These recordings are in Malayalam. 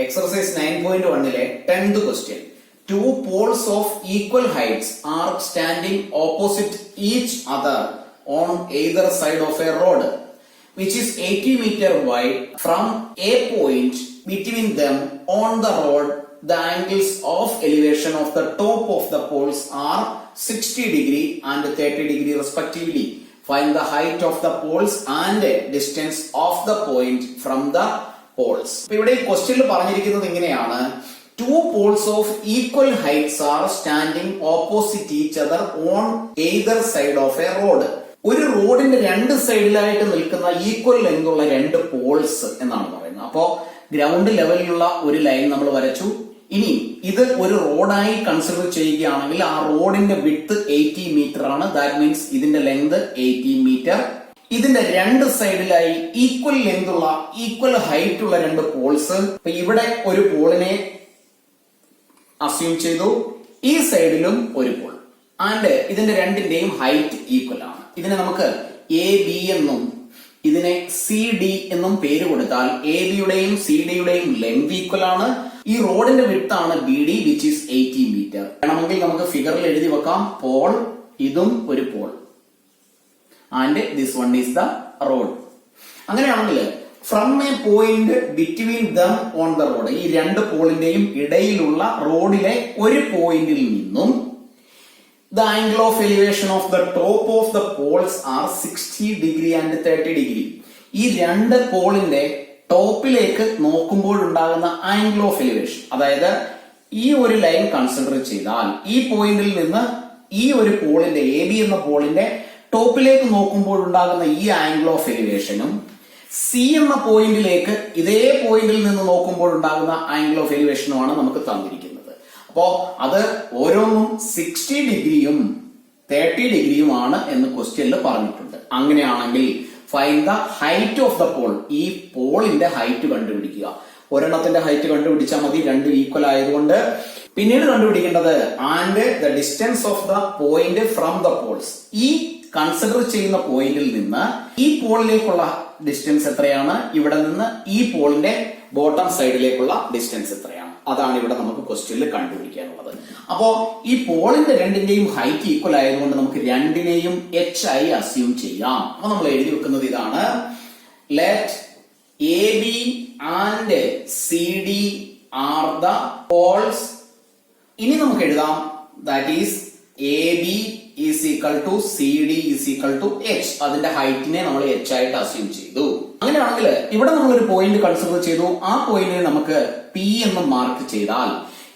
Exercise 9.1 10th question. Two poles of equal heights are standing opposite each other on either side of a road, which is 80 meters wide. From a point between them on the road, the angles of elevation of the top of the poles are 60 degree and 30 degree respectively. Find the height of the poles and distance of the point from the poles. ഇവിടെ ഈ ക്വസ്റ്റ്യനിൽ പറഞ്ഞിരിക്കുന്നത് ഇങ്ങനെയാണ്: two poles of equal heights are standing opposite each other on either side of a road. ഒരു റോഡിന്റെ രണ്ട് സൈഡിലായിട്ട് നിൽക്കുന്ന ഈക്വൽ ലെങ്ത് ഉള്ള രണ്ട് പോൾസ് എന്നാണ് പറയുന്നത്. അപ്പോ ഗ്രൗണ്ട് ലെവലിലുള്ള ഒരു ലൈൻ നമ്മൾ വരച്ചു. ഇനി ഇത് ഒരു റോഡായി കൺസിഡർ ചെയ്യുകയാണെങ്കിൽ ആ റോഡിന്റെ വിഡ്ത്ത് 80 മീറ്റർ ആണ്. ദാറ്റ് മീൻസ് ഇതിന്റെ ലെങ്ത് 80 മീറ്റർ. ഇതിന്റെ രണ്ട് സൈഡിലായി ഈക്വൽ ലെങ്ത് ഉള്ള ഈക്വൽ ഹൈറ്റ് ഉള്ള രണ്ട് പോൾസ്. ഇപ്പൊ ഇവിടെ ഒരു പോളിനെ അസ്യൂം ചെയ്തു, ഈ സൈഡിലും ഒരു പോൾ, ആൻഡ് ഇതിന്റെ രണ്ടിന്റെയും ഹൈറ്റ് ഈക്വൽ ആണ്. ഇതിനെ നമുക്ക് എ ബി എന്നും ഇതിനെ സി ഡി എന്നും പേര് കൊടുത്താൽ എ ബിയുടെയും സി ഡിയുടെയും ലെങ്ത് ഈക്വൽ ആണ്. ഈ റോഡിന്റെ വിഡ്ത്ത് ആണ് B D, which is 80 metre. വേണമെങ്കിൽ നമുക്ക് ഫിഗറിൽ എഴുതി വെക്കാം: പോൾ, ഇതും ഒരു pole, and this one is the road. അങ്ങനെയാണെങ്കിൽ from a point between them on the road, ഈ രണ്ട് പോളിന്റെയും ഇടയിലുള്ള റോഡിലെ ഒരു പോയിന്റിൽ നിന്നും the angle of elevation of the top of the poles are 60 degree and 30 degree. ഈ രണ്ട് പോളിന്റെ ടോപ്പിലേക്ക് നോക്കുമ്പോൾ ഉണ്ടാകുന്ന ആംഗിൾ ഓഫ് എലിവേഷൻ, അതായത് ഈ ഒരു ലൈൻ കൺസിഡർ ചെയ്താൽ ഈ പോയിന്റിൽ നിന്ന് ഈ ഒരു പോളിന്റെ എ ബി എന്ന പോളിന്റെ ടോപ്പിലേക്ക് നോക്കുമ്പോൾ ഉണ്ടാകുന്ന ഈ ആംഗിൾ ഓഫ് എലിവേഷനും സി എന്ന പോയിന്റിലേക്ക് ഇതേ പോയിന്റിൽ നിന്ന് നോക്കുമ്പോൾ ഉണ്ടാകുന്ന ആംഗിൾ ഓഫ് എലിവേഷനുമാണ് നമുക്ക് തന്നിരിക്കുന്നത്. അപ്പോ അത് ഓരോന്നും 60 ഡിഗ്രിയും 30 ഡിഗ്രിയുമാണ് എന്ന് ക്വസ്റ്റ്യനിൽ പറഞ്ഞിട്ടുണ്ട്. അങ്ങനെയാണെങ്കിൽ find the height of the pole, ഈ പോളിന്റെ ഹൈറ്റ് കണ്ടുപിടിക്കുക. ഒരെണ്ണത്തിന്റെ ഹൈറ്റ് കണ്ടുപിടിച്ചാൽ മതി, രണ്ടും ഈക്വൽ ആയതുകൊണ്ട്. പിന്നീട് കണ്ടുപിടിക്കേണ്ടത് and the distance of the point from the Paul's. ഈ കൺസിഡർ ചെയ്യുന്ന പോയിന്റിൽ നിന്ന് ഈ പോളിലേക്കുള്ള ഡിസ്റ്റൻസ് എത്രയാണ്, ഇവിടെ നിന്ന് ഈ പോളിന്റെ ബോട്ടം സൈഡിലേക്കുള്ള ഡിസ്റ്റൻസ് എത്രയാണ്, അതാണ് ഇവിടെ നമുക്ക് ക്വസ്റ്റ്യനിൽ കണ്ടുപിടിക്കാനുള്ളത്. അപ്പോ ഈ പോളിന്റെ രണ്ടിന്റെയും ഹൈറ്റ് ഈക്വൽ ആയതുകൊണ്ട് നമുക്ക് രണ്ടിനെയും എച്ച് ആയി അസ്യൂം ചെയ്യാം. അപ്പൊ നമ്മൾ എഴുതി വെക്കുന്നത് ഇതാണ്: let A B and C D are the poles. ഇനി നമുക്ക് എഴുതാം that is A B is equal to C D is equal to H. അതിന്റെ ഹൈറ്റിനെ നമ്മൾ എച്ച് ആയിട്ട് അസ്യൂം ചെയ്തു. അങ്ങനെയാണെങ്കിൽ ഇവിടെ നമ്മളൊരു പോയിന്റ് കൺസിഡർ ചെയ്തു. ആ പോയിന്റിനെ നമുക്ക് പി എന്ന് മാർക്ക് ചെയ്താൽ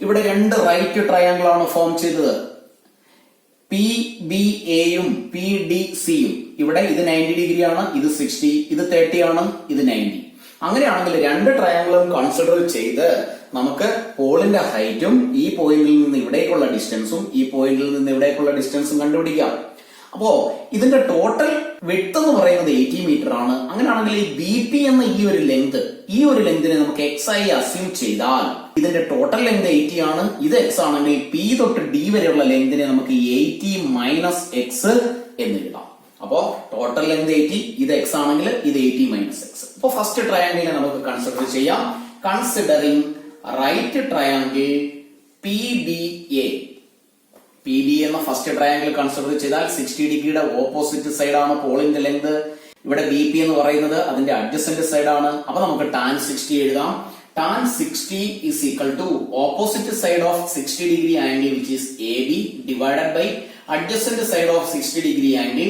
ഇവിടെ രണ്ട് റൈറ്റ് ട്രയാങ്കിൾ ആണ് ഫോം ചെയ്തത്. പി ബി എയും പി ഡി സിയും. ഇവിടെ ഇത് 90 ഡിഗ്രി ആണ്, ഇത് 60, ഇത് 30 ആണ്, ഇത് 90. അങ്ങനെയാണെങ്കിൽ രണ്ട് ട്രയാങ്കിളും കൺസിഡർ ചെയ്ത് നമുക്ക് പോളിന്റെ ഹൈറ്റും ഈ പോയിന്റിൽ നിന്ന് ഇവിടേക്കുള്ള ഡിസ്റ്റൻസും ഈ പോയിന്റിൽ നിന്ന് ഇവിടേക്കുള്ള ഡിസ്റ്റൻസും കണ്ടുപിടിക്കാം. അപ്പോ ഇതിന്റെ ടോട്ടൽ വിഡ്ത്ത് എന്ന് പറയുന്നത് 80 മീറ്റർ ആണ്. അങ്ങനെയാണെങ്കിൽ ഈ ബി പി എന്ന ഈ ഒരു ലെങ്തിനെ നമുക്ക് എക്സ് ആയി അസ്യൂം ചെയ്താൽ ഇതിന്റെ ടോട്ടൽ ലെങ്ത് 80 ആണ്. ഇത് എക്സ് ആണെങ്കിൽ പി തൊട്ട് ഡി വരെയുള്ള ലെങ്തിനെ നമുക്ക് 80 മൈനസ് എക്സ് എന്നിടാം. അപ്പോ ടോട്ടൽ ലെങ്ത് 80, ഇത് എക്സ് ആണെങ്കിൽ ഇത് 80 മൈനസ് എക്സ്. അപ്പൊ ഫസ്റ്റ് ട്രയാങ്കിളിനെ നമുക്ക് കൺസിഡർ ചെയ്യാം. Considering right triangle P B A. P B എന്ന ഫസ്റ്റ് ട്രയാങ്കിൾ കൺസിഡർ ചെയ്താൽ 60 ഡിഗ്രിയുടെ ഓപ്പോസിറ്റ് സൈഡാണ് പോളിന്റെ ലെങ്ത്. ഇവിടെ ബി പി എന്ന് പറയുന്നത് അതിന്റെ അഡ്ജസന്റ് സൈഡാണ്. അപ്പൊ നമുക്ക് ടാൻ 60 എഴുതാം. Tan 60 is equal to opposite side of 60 degree angle which is A B divided by adjacent side of 60 degree angle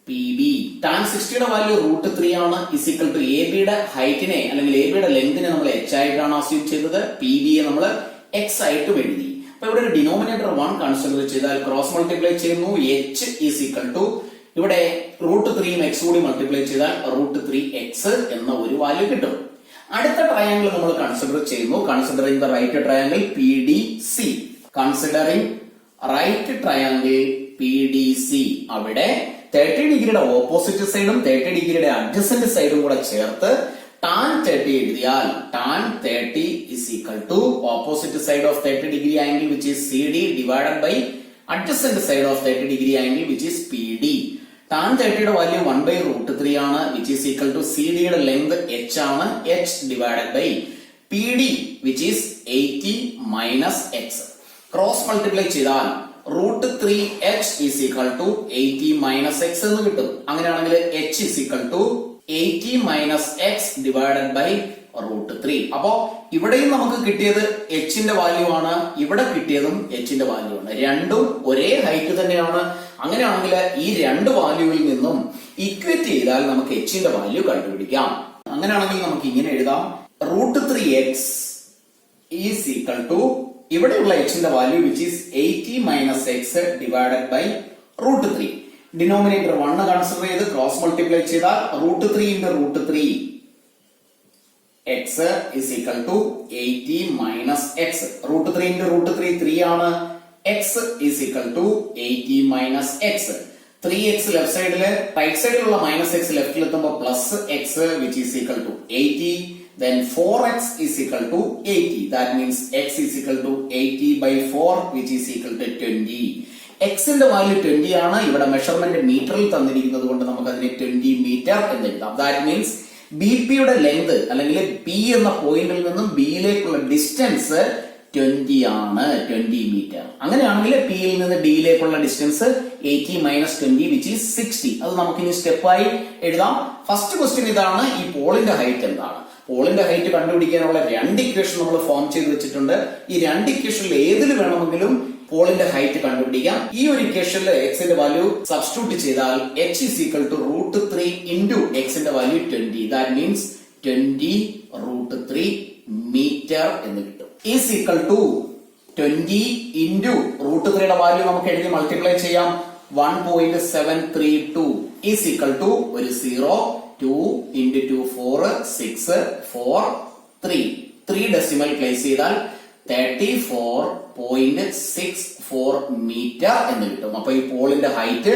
P B. Tan 60യുടെ വാല്യൂ √3 ആണ്. ഈസ് ഈക്വൽ ടു എ ബിയുടെ ഹൈറ്റിനെ അല്ലെങ്കിൽ എ ബിയുടെ ലെങ്തിനെ നമ്മൾ എച്ച് ആയിട്ടാണ് അസ്യൂം ചെയ്തത്. പി ബിയെ നമ്മൾ എക്സ് ആയിട്ടും എഴുതി. അപ്പൊ ഇവിടെ ഒരു ഡിനോമിനേറ്റർ 1 കൺസിഡർ ചെയ്താൽ ക്രോസ് മൾട്ടിപ്ലൈ ചെയ്യുന്നു. എച്ച് ഈസ് ഈക്വൽ ടു ഇവിടെ √3 എക്സ് കൂടി മൾട്ടിപ്ലൈ ചെയ്താൽ √3x എന്ന ഒരു വാല്യൂ കിട്ടും. അടുത്ത ട്രയാങ്കിൾ നമ്മൾ കൺസിഡർ ചെയ്യുന്നു. Considering the right triangle P D C. Considering right triangle P D C. അവിടെ 30 ഡിഗ്രിയുടെ ഓപ്പോസിറ്റ് സൈഡും 30 ഡിഗ്രിയുടെ അഡ്ജസന്റ് സൈഡും കൂടെ ചേർത്ത് ടാൻ 30 എഴുതിയാൽ tan 30 is equal to opposite side of 30 degree angle which is CD divided by adjacent side of 30 degree angle which is PD. Tan 30 യുടെ വാല്യൂ 1/√3 ആണ്, which is equal to CD യുടെ ലെങ്ത് h ആണ്, h divided by PD which is 80 minus x. Cross multiply ചെയ്താൽ √3h is equal to 80 minus x എന്ന് കിട്ടും. അങ്ങനെയാണെങ്കിൽ h is equal to 80 minus x divided by √3. അപ്പോ ഇവിടെയും നമുക്ക് കിട്ടിയത് h ന്റെ വാല്യൂ ആണ്, ഇവിടെ കിട്ടിയതും h ന്റെ വാല്യൂ ആണ്. രണ്ടും ഒരേ ഹൈറ്റ് തന്നെയാണ്. അങ്ങനെയാണെങ്കിൽ ഈ രണ്ട് വാല്യൂവിൽ നിന്നും ഇക്വേറ്റ് ചെയ്താൽ നമുക്ക് h ന്റെ വാല്യൂ കണ്ടുപിടിക്കാം. അങ്ങനെയാണെങ്കിൽ നമുക്ക് ഇങ്ങനെ എഴുതാം, √3x is equal to ഇവിടെയുള്ള h ന്റെ value which is 80 minus x divided by √3. Denominator 1 consider ചെയ്ത് ക്രോസ് മൾട്ടിപ്ലൈ ചെയ്താൽ √3 into √3 x is equal to 80 minus x. √3 into √3 3 ആണ്. x is equal to 80 minus x. 3x left സൈഡില് റൈറ്റ് സൈഡിലുള്ള മൈനസ് x ലെഫ്റ്റിൽ എത്തുമ്പോൾ plus x which is equal to 80. Then 4x is equal to 80. That means x is equal to 80 by 4 which is equal to 20. x ന്റെ വാല്യൂ 20 ആണ്. ഇവിടെ മെഷർമെന്റ് മീറ്ററിൽ തന്നിരിക്കുന്നത് കൊണ്ട് നമുക്ക് അതിനെ 20 മീറ്റർ എന്ന് എഴുതാം. That means BP യുടെ ലെങ്ത് അല്ലെങ്കിൽ P എന്ന പോയിന്റിൽ നിന്നും B യിലേക്കുള്ള ഡിസ്റ്റൻസ് 20 ആണ്, 20 മീറ്റർ. അങ്ങനെയാണെങ്കിൽ P യിൽ നിന്ന് D യിലേക്കുള്ള ഡിസ്റ്റൻസ് 80 minus 20 which is 60. അത് നമുക്ക് ഇനി സ്റ്റെപ്പായി എഴുതാം. ഫസ്റ്റ് ക്വസ്റ്റ്യൻ ഇതാണ്, ഈ പോളിന്റെ ഹൈറ്റ് എന്താണ്? പോളിന്റെ ഹൈറ്റ് കണ്ടുപിടിക്കാനുള്ള രണ്ട് ഇക്വേഷൻ നമ്മൾ ഫോം ചെയ്ത് വെച്ചിട്ടുണ്ട്. ഈ രണ്ട് ഇക്വേഷനിൽ ഏതിൽ വേണമെങ്കിലും പോളിന്റെ ഹൈറ്റ് കണ്ടുപിടിക്കാം. ഈ ഒരു ഇക്വേഷനിൽ x ന്റെ വാല്യൂ സബ്സ്റ്റിറ്റ്യൂട്ട് ചെയ്താൽ h is equal to √3 into x ന്റെ വാല്യൂ 20. That means 20 √3 മീറ്റർ എന്ന് കിട്ടും. is equal to 20 into √3 യുടെ വാല്യൂ നമുക്ക് എഴുതി മൾട്ടിപ്ലൈ ചെയ്യാം. 1.732 is equal to ഒരു 0 2 into 2 4 6 4 3 3 ഡെസിമൽ പ്ലേസ് ചെയ്താൽ 34.64 മീറ്റർ എന്ന് കിട്ടും. അപ്പൊ ഈ പോളിന്റെ ഹൈറ്റ്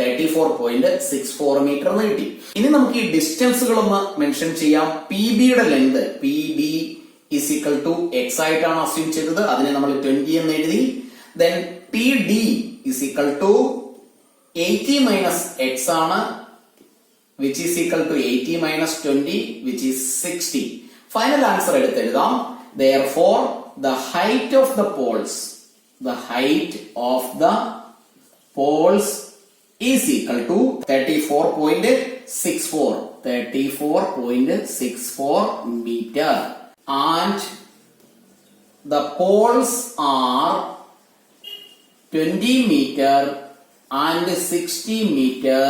34.64 മീറ്റർ എന്ന് കിട്ടി. ഇനി നമുക്ക് ഈ ഡിസ്റ്റൻസുകൾ ഒന്ന് മെൻഷൻ ചെയ്യാം. PB യുടെ length PB is equal to x ആയിട്ടാണ് അസ്യൂം ചെയ്തത്. അതിനെ നമ്മൾ 20 എന്ന് എഴുതി. Then PD is equal to 80 minus x ആണ്, which is equal to 80 minus 20 which is 60. Final answer എടുത്തെഴുതാം. Therefore the height of the poles is equal to 34.64 meter, and the poles are 20 meter and 60 meter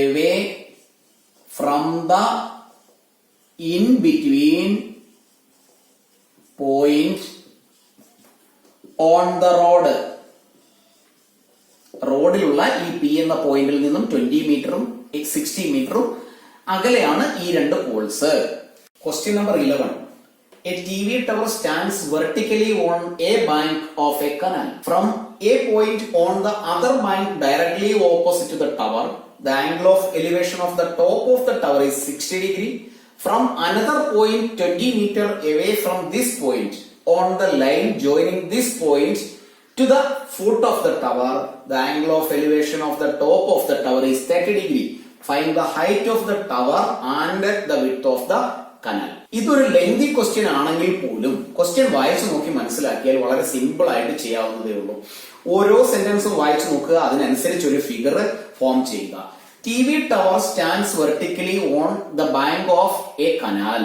away from the in between point on the road. റോഡിലുള്ള ഈ പി എന്ന പോയിന്റിൽ നിന്നും 20 മീറ്ററും 60 മീറ്ററും അകലെയാണ് ഈ രണ്ട് poles. Question number 11. A TV tower stands vertically on a bank of a canal. From a point on the other bank directly opposite to the tower, the angle of elevation of the top of the tower is 60 degree. From another point 20 meter away from this point on the line joining this point to the foot of the tower, the angle of elevation of the top of the tower is 30 degree. Find the height of the tower and the width of the canal. ഇതൊരു ലെങ്തി ക്വസ്റ്റ്യൻ ആണെങ്കിൽ പോലും ക്വസ്റ്റ്യൻ വായിച്ചു നോക്കി മനസ്സിലാക്കിയാൽ വളരെ സിമ്പിൾ ആയിട്ട് ചെയ്യാവുന്നതേ ഉള്ളൂ. ഓരോ സെന്റൻസും വായിച്ചു നോക്കുക, അതിനനുസരിച്ച് ഒരു ഫിഗർ ഫോം ചെയ്യുക. TV tower stands vertically on the bank of a canal.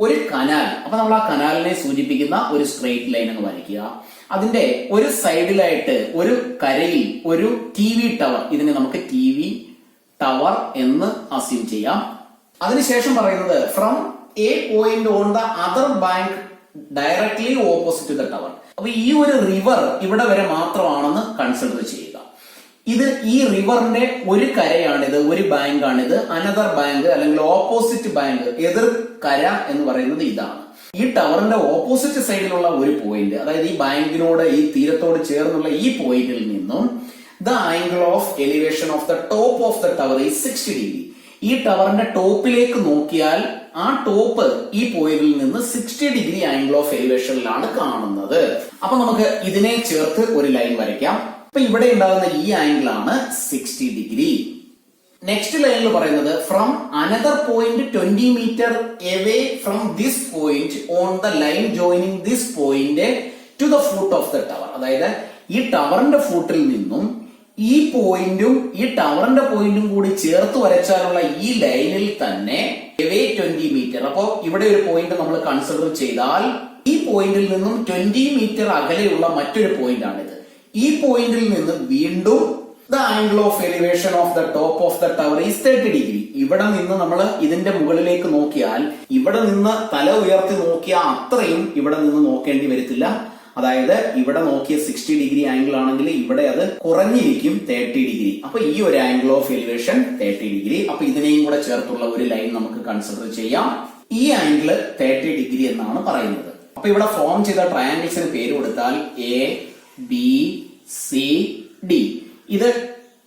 ഒരു കനാൽ, അപ്പൊ നമ്മൾ ആ കനാലിനെ സൂചിപ്പിക്കുന്ന ഒരു സ്ട്രെയിറ്റ് ലൈൻ എന്ന് വരയ്ക്കുക. അതിന്റെ ഒരു സൈഡിലായിട്ട് ഒരു കരയിൽ ഒരു TV ടവർ, ഇതിനെ നമുക്ക് TV ടവർ എന്ന് അസ്യൂം ചെയ്യാം. അതിനുശേഷം പറയുന്നത് from a point on the other bank directly opposite to the tower. അപ്പൊ ഈ ഒരു റിവർ ഇവിടെ വരെ മാത്രമാണെന്ന് കൺസിഡർ ചെയ്യുക. ഇത് ഈ റിവറിന്റെ ഒരു കരയാണിത്, ഒരു ബാങ്ക് ആണിത്. അനദർ ബാങ്ക് അല്ലെങ്കിൽ ഓപ്പോസിറ്റ് ബാങ്ക്, എതിർ കര എന്ന് പറയുന്നത് ഇതാണ്. ഈ ടവറിന്റെ ഓപ്പോസിറ്റ് സൈഡിലുള്ള ഒരു പോയിന്റ്, അതായത് ഈ ബാങ്കിനോട് ഈ തീരത്തോട് ചേർന്നുള്ള ഈ പോയിന്റിൽ നിന്നും the angle of elevation of the top of the tower is 60 degree. ഈ ടവറിന്റെ ടോപ്പിലേക്ക് നോക്കിയാൽ ആ ടോപ്പ് ഈ പോയിന്റിൽ നിന്ന് 60 ഡിഗ്രി ആംഗിൾ ഓഫ് എലിവേഷനിലാണ് കാണുന്നത്. അപ്പൊ നമുക്ക് ഇതിനെ ചേർത്ത് ഒരു ലൈൻ വരയ്ക്കാം. അപ്പൊ ഇവിടെ ഉണ്ടാകുന്ന ഈ ആംഗിൾ ആണ് 60 ഡിഗ്രി. നെക്സ്റ്റ് ലൈനിൽ പറയുന്നത് from another point 20 metre away from this point on the line joining this point to the foot of the tower. അതായത് ഈ ടവറിന്റെ ഫൂട്ടിൽ നിന്നും ഈ പോയിന്റും ഈ ടവറിന്റെ പോയിന്റും കൂടി ചേർത്ത് വരച്ചാലുള്ള ഈ ലൈനിൽ തന്നെ എവേ 20 മീറ്റർ. അപ്പോ ഇവിടെ ഒരു പോയിന്റ് നമ്മൾ കൺസിഡർ ചെയ്താൽ ഈ പോയിന്റിൽ നിന്നും 20 മീറ്റർ അകലെയുള്ള മറ്റൊരു പോയിന്റ് ആണിത്. ഈ പോയിന്റിൽ നിന്ന് വീണ്ടും the angle of elevation of the top of the tower is 30 degree. ഇവിടെ നിന്ന് നമ്മൾ ഇതിന്റെ മുകളിലേക്ക് നോക്കിയാൽ ഇവിടെ നിന്ന് തല ഉയർത്തി നോക്കിയ അത്രയും ഇവിടെ നിന്ന് നോക്കേണ്ടി വരത്തില്ല. അതായത് ഇവിടെ നോക്കിയ 60 ഡിഗ്രി ആംഗിൾ ആണെങ്കിൽ ഇവിടെ അത് കുറഞ്ഞിരിക്കും 30 ഡിഗ്രി. അപ്പൊ ഈ ഒരു ആംഗിൾ ഓഫ് എലിവേഷൻ 30 ഡിഗ്രി. അപ്പൊ ഇതിനെയും കൂടെ ചേർത്തുള്ള ഒരു ലൈൻ നമുക്ക് കൺസിഡർ ചെയ്യാം. ഈ ആംഗിൾ 30 ഡിഗ്രി എന്നാണ് പറയുന്നത്. അപ്പൊ ഇവിടെ ഫോം ചെയ്ത ട്രയാംഗിൾസിന് പേര് കൊടുത്താൽ എ, ബി, സി, ഡി. ഇത്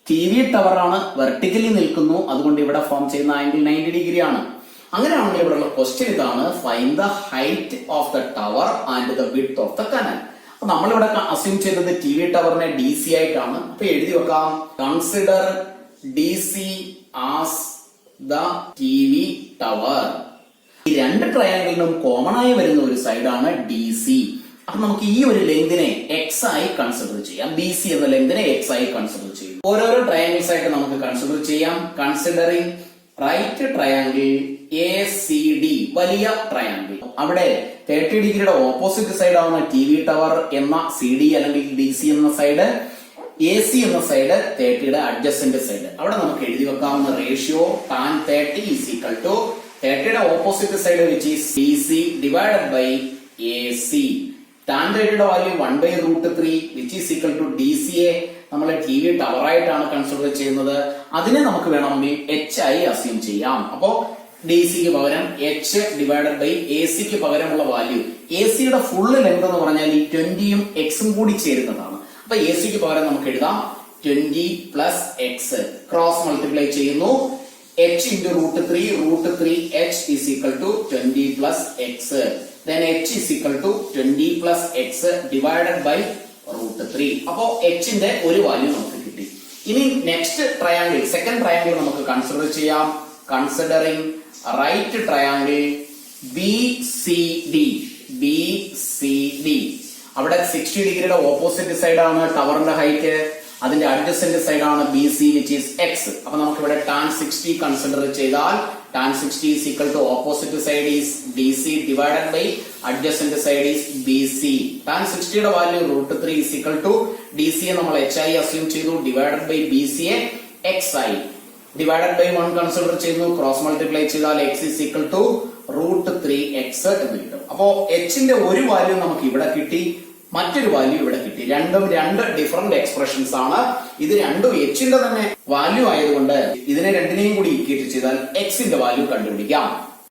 ടി വി ടവർ ആണ്, വെർട്ടിക്കലി നിൽക്കുന്നു, അതുകൊണ്ട് ഇവിടെ ഫോം ചെയ്യുന്ന ആംഗിൾ 90 ഡിഗ്രി ആണ്. അങ്ങനെയാണെങ്കിൽ ഇവിടെയുള്ള ക്വസ്റ്റ്യൻ ഇതാണ്, find the height of the tower and the width of the canal. അപ്പൊ നമ്മളിവിടെ അസ്യൂം ചെയ്തത് ടി വി ടവറിനെ ഡി സി ആയിട്ടാണ്. അപ്പൊ എഴുതി വെക്കാം, consider D C as the T V tower. ഈ രണ്ട് ട്രയാംഗിളിനും കോമൺ ആയി വരുന്ന ഒരു സൈഡാണ് ഡി സി. അപ്പൊ നമുക്ക് ഈ ഒരു ലെങ്തിനെ എക്സ് ആയി കൺസിഡർ ചെയ്യാം. ബി സി എന്ന ലെങ്തിനെ എക്സ് ആയി കൺസിഡർ ചെയ്യും. ഓരോരോ ട്രയാംഗിൾസ് ആയിട്ട് നമുക്ക് കൺസിഡർ ചെയ്യാം. Considering right triangle A C D, വലിയ ട്രയാംഗിൾ. അവിടെ 30 ഡിഗ്രിയുടെ ഓപ്പോസിറ്റ് സൈഡ് ആവുന്ന ടി വി ടവർ എന്ന സി ഡി അല്ലെങ്കിൽ ഡി സി എന്ന സൈഡ്, എ സി എന്ന സൈഡ് 30യുടെ അഡ്ജസന്റ് സൈഡ്. അവിടെ നമുക്ക് എഴുതി വെക്കാവുന്ന ratio tan 30 is equal to 30യുടെ opposite side which is D C divided by A C. tan 30യുടെ value 1/√3 which is equal to D C A നമ്മൾ ടി വി ടവർ ആയിട്ടാണ് കൺസിഡർ ചെയ്യുന്നത്. അതിനെ നമുക്ക് വേണമെങ്കിൽ എച്ച് ആയി അസ്യൂം ചെയ്യാം. അപ്പോ ഡി സിക്ക് പകരം എച്ച് ഡിവൈഡഡ് ബൈ എ സിക്ക് പകരമുള്ള വാല്യൂ, എ സിയുടെ ഫുള്ള് ലെങ്ത് എന്ന് പറഞ്ഞാൽ ഈ 20യും എക്സും കൂടി ചേരുന്നതാണ്. അപ്പൊ എ സിക്ക് പകരം നമുക്ക് എഴുതാം 20 പ്ലസ് എക്സ്, ക്രോസ് മൾട്ടിപ്ലൈ ചെയ്യുന്നു, h into √3 h is equal to 20 plus x. Then h is equal to 20 plus x divided by √3. അപ്പോ h ന്റെ ഒരു വാല്യൂ നമുക്ക് കിട്ടി. ഇനി നെക്സ്റ്റ് ട്രയാംഗിൾ, സെക്കൻഡ് ട്രയാംഗിൾ നമുക്ക് കൺസിഡർ ചെയ്യാം. Considering right triangle B C D. അവിടെ 60 ഡിഗ്രിയുടെ ഓപ്പോസിറ്റ് സൈഡ് ആണ് ടവറിന്റെ ഹൈറ്റ്, അതിന്റെ അഡ്ജസന്റ് സൈഡ് ആണ് B C which is X. അപ്പൊ നമുക്ക് ഇവിടെ tan 60 കൺസിഡർ ചെയ്താൽ tan 60 is equal to opposite side is DC divided by adjacent side is BC. tan 60യുടെ value √3 is equal to DC യെ നമ്മൾ h ആയി അസ്യൂം ചെയ്തു, divided by BC യെ x ആയി, divided by 1 കൺസിഡർ ചെയ്യുന്നു, ക്രോസ് മൾട്ടിപ്ലൈ ചെയ്താൽ x is equal to √3x എന്ന് കിട്ടും. അപ്പോ h ന്റെ ഒരു വാല്യൂ നമുക്ക് ഇവിടെ കിട്ടി, മറ്റൊരു വാല്യൂ ഇവിടെ കിട്ടി. രണ്ടും രണ്ട് ഡിഫറെന്റ് എക്സ്പ്രഷൻസ് ആണ്. ഇത് രണ്ടും എച്ചിന്റെ തന്നെ വാല്യൂ ആയതുകൊണ്ട് ഇതിനെ രണ്ടിനെയും കൂടി ഇക്വേറ്റ് ചെയ്താൽ എക്സിന്റെ വാല്യൂ കണ്ടുപിടിക്കാം.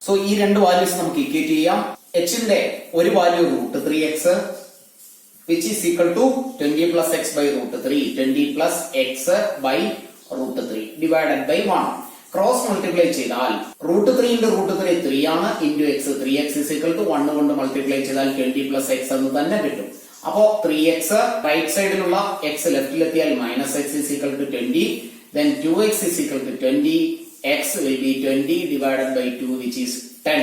സോ ഈ രണ്ട് വാല്യൂസ് നമുക്ക് ഇക്വേറ്റ് ചെയ്യാം. എച്ചിന്റെ ഒരു value √3x which is equal to 20 plus X by √3, 20 plus X by √3 divided by 1. Cross multiply ചെയ്താൽ √3 into √3 3 ആണ്, into X 3x is equal to 1 കൊണ്ട് മൾട്ടിപ്ലൈ ചെയ്താൽ 20 പ്ലസ് എക്സ് എന്ന് തന്നെ കിട്ടും. അപ്പോ 3x റൈറ്റ് സൈഡിലുള്ള x ലെഫ്റ്റിലെത്തിയാൽ -x is equal to 20, then 2x is equal to 20, x will be 20 divided by 2 which is 10.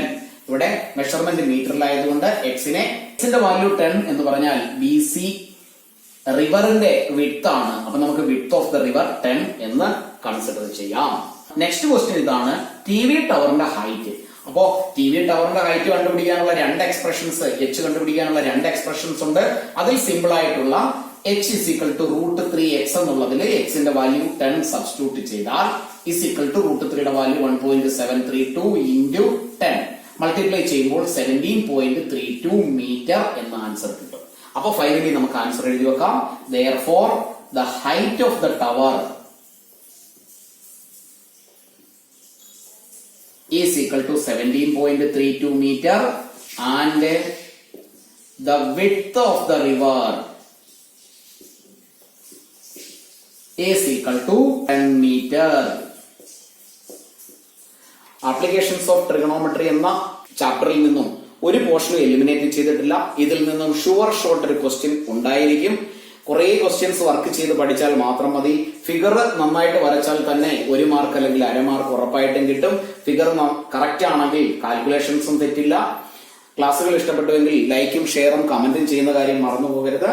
ഇവിടെ മെഷർമെന്റ് മീറ്ററിലായതുകൊണ്ട് x ന്റെ വാല്യൂ 10 എന്ന് പറഞ്ഞാൽ BC റിവറിന്റെ വിഡ്ത്ത് ആണ്. അപ്പൊ നമുക്ക് വിഡ്ത്ത് ഓഫ് ദ റിവർ 10 എന്ന് കൺസിഡർ ചെയ്യാം. നെക്സ്റ്റ് ക്വസ്റ്റ്യൻ ഇതാണ്, ടി വി ടവറിന്റെ ഹൈറ്റ്. അപ്പോ ടി വി ടവറിന്റെ ഹൈറ്റ് കണ്ടുപിടിക്കാനുള്ള രണ്ട് എക്സ്പ്രഷൻസ്, എച്ച് കണ്ടുപിടിക്കാനുള്ള രണ്ട് എക്സ്പ്രഷൻസ് ഉണ്ട്. അതിൽ സിമ്പിൾ ആയിട്ടുള്ള h is equal to √3x എന്നുള്ളതിൽ x ന്റെ വാല്യൂ 10 സബ്സ്റ്റിറ്റ്യൂട്ട് ചെയ്താൽ is equal to √3യുടെ വാല്യൂ 1.732 into 10 മൾട്ടിപ്ലൈ ചെയ്യുമ്പോൾ 17.32 മീറ്റർ എന്ന ആൻസർ കിട്ടും. അപ്പൊ ഫൈനലി നമുക്ക് ആൻസർ എഴുതി വെക്കാം. Therefore the height of the tower is equal to 17.32 meter and the width of the river is equal to 10 meter. Applications of trigonometry എന്ന ചാപ്റ്ററിൽ നിന്നും ഒരു പോർഷൻ എലിമിനേറ്റ് ചെയ്തിട്ടില്ല. ഇതിൽ നിന്നും ഷുവർ ഷോർട്ട് ഒരു ക്വസ്റ്റ്യൻ ഉണ്ടായിരിക്കും. കുറെ ക്വസ്റ്റ്യൻസ് വർക്ക് ചെയ്ത് പഠിച്ചാൽ മാത്രം മതി. ഫിഗർ നന്നായിട്ട് വരച്ചാൽ തന്നെ 1 മാർക്ക് അല്ലെങ്കിൽ 1/2 മാർക്ക് ഉറപ്പായിട്ടും കിട്ടും. ഫിഗർ കറക്റ്റ് ആണെങ്കിൽ കാൽക്കുലേഷൻസും തെറ്റില്ല. ക്ലാസ്സുകൾ ഇഷ്ടപ്പെട്ടുവെങ്കിൽ ലൈക്കും ഷെയറും കമന്റും ചെയ്യുന്ന കാര്യം മറന്നു പോകരുത്.